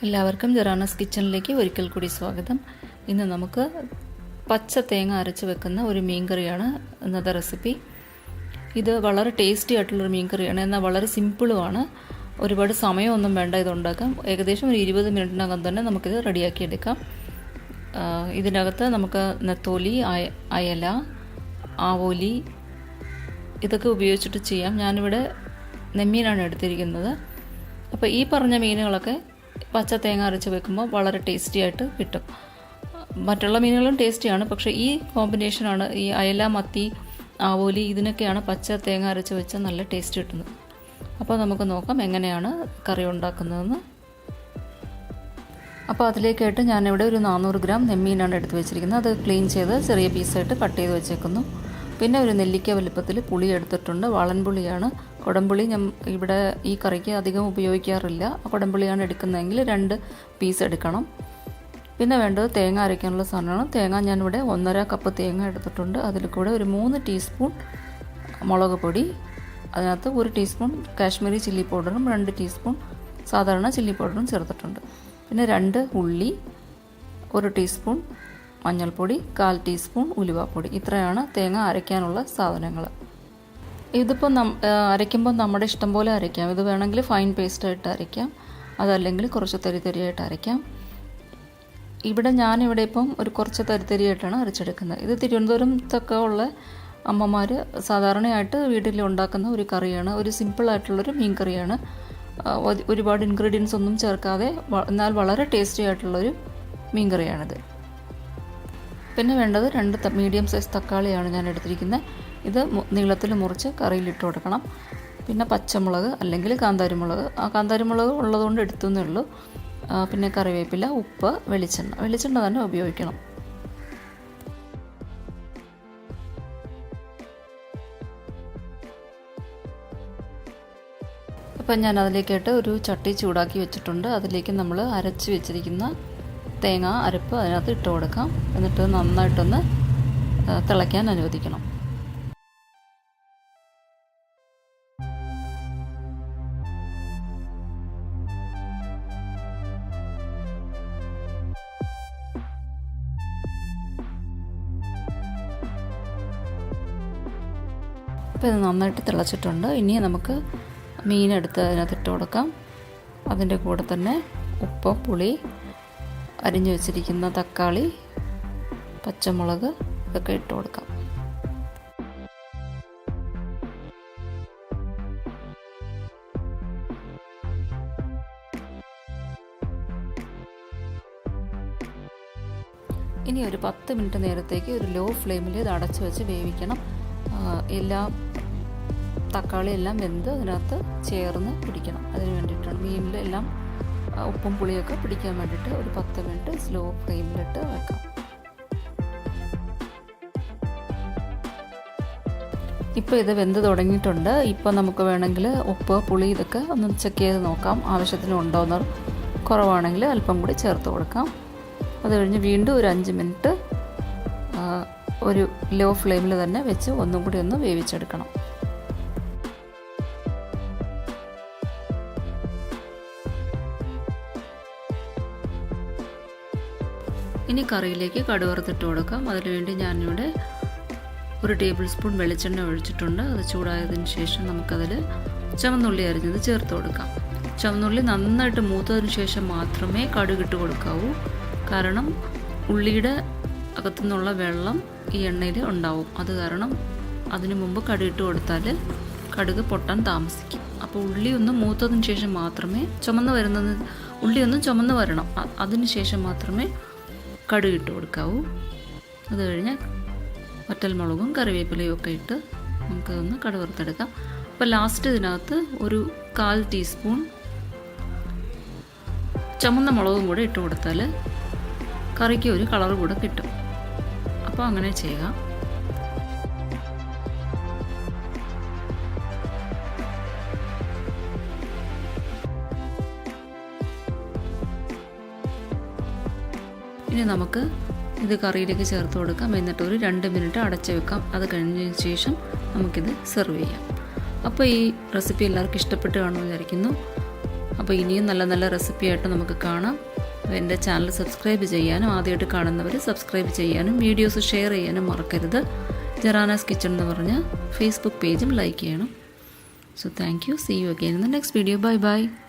എല്ലാവർക്കും ജെറാനസ് കിച്ചണിലേക്ക് ഒരിക്കൽ കൂടി സ്വാഗതം. ഇന്ന് നമുക്ക് പച്ച തേങ്ങ അരച്ച് വെക്കുന്ന ഒരു മീൻകറിയാണ് ഇന്നത്തെ റെസിപ്പി. ഇത് വളരെ ടേസ്റ്റി ആയിട്ടുള്ളൊരു മീൻകറിയാണ്, എന്നാൽ വളരെ സിമ്പിളുമാണ്. ഒരുപാട് സമയമൊന്നും വേണ്ട ഇതുണ്ടാക്കാം. ഏകദേശം ഒരു 20 മിനിറ്റിനകം തന്നെ നമുക്കിത് റെഡിയാക്കി എടുക്കാം. ഇതിനകത്ത് നമുക്ക് നെത്തോലി, അയല, ആവോലി ഇതൊക്കെ ഉപയോഗിച്ചിട്ട് ചെയ്യാം. ഞാനിവിടെ നെമ്മീനാണ് എടുത്തിരിക്കുന്നത്. അപ്പോൾ ഈ പറഞ്ഞ മീനുകളൊക്കെ പച്ച തേങ്ങ അരച്ച് വെക്കുമ്പോൾ വളരെ ടേസ്റ്റി ആയിട്ട് കിട്ടും. മറ്റുള്ള മീനുകളും ടേസ്റ്റിയാണ്, പക്ഷേ ഈ കോമ്പിനേഷനാണ്, ഈ അയല, മത്തി, ആവോലി ഇതിനൊക്കെയാണ് പച്ച തേങ്ങ അരച്ച് വെച്ചാൽ നല്ല ടേസ്റ്റ് കിട്ടുന്നത്. അപ്പോൾ നമുക്ക് നോക്കാം എങ്ങനെയാണ് കറി ഉണ്ടാക്കുന്നതെന്ന്. അപ്പോൾ അതിലേക്കായിട്ട് ഞാനിവിടെ ഒരു 400 ഗ്രാം നെമ്മീനാണ് എടുത്ത് വെച്ചിരിക്കുന്നത്. അത് ക്ലീൻ ചെയ്ത് ചെറിയ പീസായിട്ട് കട്ട് ചെയ്ത് വെച്ചേക്കുന്നു. പിന്നെ ഒരു നെല്ലിക്ക വലുപ്പത്തിൽ പുളി എടുത്തിട്ടുണ്ട്. വാളൻപുളിയാണ്. കുടംപുളി ഞാൻ ഇവിടെ ഈ കറിക്ക് അധികം ഉപയോഗിക്കാറില്ല. കുടംപുളിയാണ് എടുക്കുന്നതെങ്കിൽ 2 പീസ് എടുക്കണം. പിന്നെ വേണ്ടത് തേങ്ങ അരയ്ക്കാനുള്ള സാധനമാണ്. തേങ്ങ ഞാനിവിടെ 1.5 കപ്പ് തേങ്ങ എടുത്തിട്ടുണ്ട്. അതിൽ കൂടെ ഒരു 3 ടീസ്പൂൺ മുളക് പൊടി, അതിനകത്ത് 1 ടീസ്പൂൺ കാശ്മീരി ചില്ലി പൗഡറും 2 ടീസ്പൂൺ സാധാരണ ചില്ലി പൗഡറും ചേർത്തിട്ടുണ്ട്. പിന്നെ 2 ഉള്ളി, 1 ടീസ്പൂൺ മഞ്ഞൾപ്പൊടി, 1/4 ടീസ്പൂൺ ഉലുവാപ്പൊടി. ഇത്രയാണ് തേങ്ങ അരയ്ക്കാനുള്ള സാധനങ്ങൾ. ഇതിപ്പോൾ അരയ്ക്കുമ്പോൾ നമ്മുടെ ഇഷ്ടം പോലെ അരയ്ക്കാം. ഇത് വേണമെങ്കിൽ ഫൈൻ പേസ്റ്റായിട്ട് അരയ്ക്കാം, അതല്ലെങ്കിൽ കുറച്ച് തരിതരിയായിട്ട് അരയ്ക്കാം. ഞാനിവിടെ ഇപ്പം കുറച്ച് തരിതരിയായിട്ടാണ് അരച്ചെടുക്കുന്നത്. ഇത് തിരുവനന്തപുരത്തൊക്കെ ഉള്ള അമ്മമാർ സാധാരണയായിട്ട് വീട്ടിൽ ഉണ്ടാക്കുന്ന ഒരു കറിയാണ്. ഒരു സിമ്പിളായിട്ടുള്ളൊരു മീൻ കറിയാണ്. ഒരുപാട് ഇൻഗ്രീഡിയൻസ് ഒന്നും ചേർക്കാതെ എന്നാൽ വളരെ ടേസ്റ്റി ആയിട്ടുള്ളൊരു മീൻ കറിയാണിത്. പിന്നെ വേണ്ടത് 2 മീഡിയം സൈസ് തക്കാളിയാണ് ഞാൻ എടുത്തിരിക്കുന്നത്. ഇത് നീളത്തിൽ മുറിച്ച് കറിയിലിട്ട് കൊടുക്കണം. പിന്നെ പച്ചമുളക് അല്ലെങ്കിൽ കാന്താരിമുളക്, കാന്താരിമുളക് ഉള്ളതുകൊണ്ട് എടുത്തുന്നേ ഉള്ളൂ. പിന്നെ കറിവേപ്പില, ഉപ്പ്, വെളിച്ചെണ്ണ തന്നെ ഉപയോഗിക്കണം. അപ്പം ഞാൻ അതിലേക്കായിട്ട് ഒരു ചട്ടി ചൂടാക്കി വെച്ചിട്ടുണ്ട്. അതിലേക്ക് നമ്മൾ അരച്ച് വെച്ചിരിക്കുന്ന തേങ്ങ അരപ്പ് അതിനകത്ത് ഇട്ട് കൊടുക്കാം. എന്നിട്ട് നന്നായിട്ടൊന്ന് തിളയ്ക്കാൻ അനുവദിക്കണം. അപ്പോൾ ഇത് നന്നായിട്ട് തിളച്ചിട്ടുണ്ട്. ഇനി നമുക്ക് മീനെടുത്ത് അതിനകത്ത് ഇട്ട് കൊടുക്കാം. അതിൻ്റെ കൂടെ തന്നെ ഉപ്പ്, പുളി, അരിഞ്ഞു വെച്ചിരിക്കുന്ന തക്കാളി, പച്ചമുളക് ഇതൊക്കെ ഇട്ട് കൊടുക്കാം. ഇനി ഒരു 10 മിനിറ്റ് നേരത്തേക്ക് ഒരു ലോ ഫ്ലെയിമിൽ ഇത് അടച്ചു വെച്ച് വേവിക്കണം. തക്കാളി എല്ലാം വെന്ത് അതിനകത്ത് ചേർന്ന് പിടിക്കണം. അതിന് വേണ്ടിയിട്ടാണ് മീനിലെല്ലാം ഉപ്പും പുളിയൊക്കെ പിടിക്കാൻ വേണ്ടിയിട്ട് ഒരു 10 മിനിറ്റ് സ്ലോ ഫ്ലെയിമിലിട്ട് വെക്കാം. ഇപ്പോൾ ഇത് വെന്ത് തുടങ്ങിയിട്ടുണ്ട്. ഇപ്പോൾ നമുക്ക് വേണമെങ്കിൽ ഉപ്പ്, പുളി ഇതൊക്കെ ഒന്ന് ചെക്ക് ചെയ്ത് നോക്കാം. ആവശ്യത്തിന് ഉണ്ടോയെന്ന്, കുറവാണെങ്കിൽ അല്പം കൂടി ചേർത്ത് കൊടുക്കാം. അത് കഴിഞ്ഞ് വീണ്ടും ഒരു 5 മിനിറ്റ് ഒരു ലോ ഫ്ലെയിമിൽ തന്നെ വെച്ച് ഒന്നും കൂടി ഒന്ന് വേവിച്ചെടുക്കണം. ഇനി കറിയിലേക്ക് കടുക് വറുത്തിട്ട് കൊടുക്കാം. അതിനുവേണ്ടി ഞാനിവിടെ 1 ടേബിൾ സ്പൂൺ വെളിച്ചെണ്ണ ഒഴിച്ചിട്ടുണ്ട്. അത് ചൂടായതിന് ശേഷം നമുക്കതിൽ ചുവന്നുള്ളി അരിഞ്ഞത് ചേർത്ത് കൊടുക്കാം. ചുവന്നുള്ളി നന്നായിട്ട് മൂത്തതിന് ശേഷം മാത്രമേ കടുകിട്ട് കൊടുക്കാവൂ. കാരണം ഉള്ളിയുടെ അകത്തുനിന്നുള്ള വെള്ളം ഈ എണ്ണയിൽ ഉണ്ടാവും. അത് കാരണം അതിനു മുമ്പ് കടുകിട്ട് കൊടുത്താൽ കടുക് പൊട്ടാൻ താമസിക്കും. അപ്പോൾ ഉള്ളി ഒന്ന് മൂത്തതിന് ശേഷം മാത്രമേ ഉള്ളി ഒന്ന് ചുമന്ന് വരണം. അതിന് ശേഷം മാത്രമേ കടുകിട്ട് കൊടുക്കാവൂ. അത് കഴിഞ്ഞ് വറ്റൽമുളകും കറിവേപ്പിലയും ഒക്കെ ഇട്ട് നമുക്കതൊന്ന് കടുക് വറുത്തെടുക്കാം. അപ്പോൾ ലാസ്റ്റ് ഇതിനകത്ത് ഒരു 1/4 ടീസ്പൂൺ ചുമന്ന മുളകും കൂടെ ഇട്ട് കൊടുത്താൽ കറിക്ക് ഒരു കളർ കൂടെ കിട്ടും. അപ്പോൾ അങ്ങനെ ചെയ്യുക. ഇനി നമുക്ക് ഇത് കറിയിലേക്ക് ചേർത്ത് കൊടുക്കാം. എന്നിട്ട് ഒരു 2 മിനിറ്റ് അടച്ചു വെക്കാം. അത് കഴിഞ്ഞതിന് ശേഷം നമുക്കിത് സെർവ് ചെയ്യാം. അപ്പോൾ ഈ റെസിപ്പി എല്ലാവർക്കും ഇഷ്ടപ്പെട്ട് കാണുമെന്ന് വിചാരിക്കുന്നു. അപ്പോൾ ഇനിയും നല്ല നല്ല റെസിപ്പിയായിട്ട് നമുക്ക് കാണാം. എൻ്റെ ചാനൽ സബ്സ്ക്രൈബ് ചെയ്യാനും ആദ്യമായിട്ട് കാണുന്നവർ സബ്സ്ക്രൈബ് ചെയ്യാനും വീഡിയോസ് ഷെയർ ചെയ്യാനും മറക്കരുത്. ജറാനാസ് കിച്ചൺ എന്ന് പറഞ്ഞ ഫേസ്ബുക്ക് പേജും ലൈക്ക് ചെയ്യണം. So thank you. See you again in the next video. Bye bye.